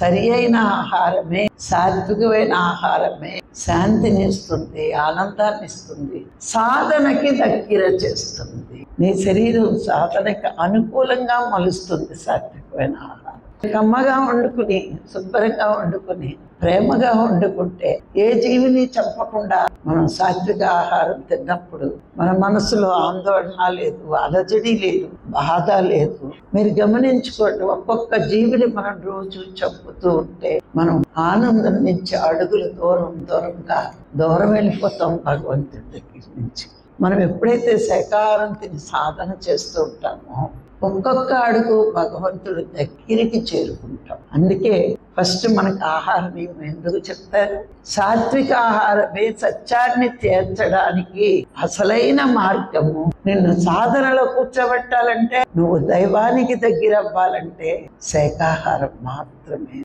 సరి అయిన ఆహారమే, సాత్వికమైన ఆహారమే శాంతిని ఇస్తుంది, ఆనందాన్ని ఇస్తుంది, సాధనకి దగ్గర చేస్తుంది. నీ శరీరం సాధనకి అనుకూలంగా మలుస్తుంది. సాత్వికమైన ఆహారం కమ్మగా వండుకుని, శుభ్రంగా వండుకుని, ప్రేమగా వండుకుంటే, ఏ జీవిని చంపకుండా మనం సాత్విక ఆహారం తిన్నప్పుడు మన మనసులో ఆందోళన లేదు, అలజడి లేదు, బాధ లేదు. మీరు గమనించుకోండి, ఒక్కొక్క జీవిని మనం రోజు చంపుతూ ఉంటే మనం ఆనందం నుంచి అడుగులు దూరం వెళ్ళిపోతాం భగవంతుడి దగ్గర నుంచి. మనం ఎప్పుడైతే శాకాహారం తిని సాధన చేస్తూ ఉంటామో ఒక్కొక్క అడుగు భగవంతుడి దగ్గరికి చేరుకుంటాం. అందుకే ఫస్ట్ మనకు ఆహారం ఎందుకు చెప్తారు? సాత్విక ఆహారమే సత్యాన్ని తీర్చడానికి అసలైన మార్గము. నిన్ను సాధనలో కూర్చోబెట్టాలంటే, నువ్వు దైవానికి దగ్గర అవ్వాలంటే శాకాహారం మాత్రమే.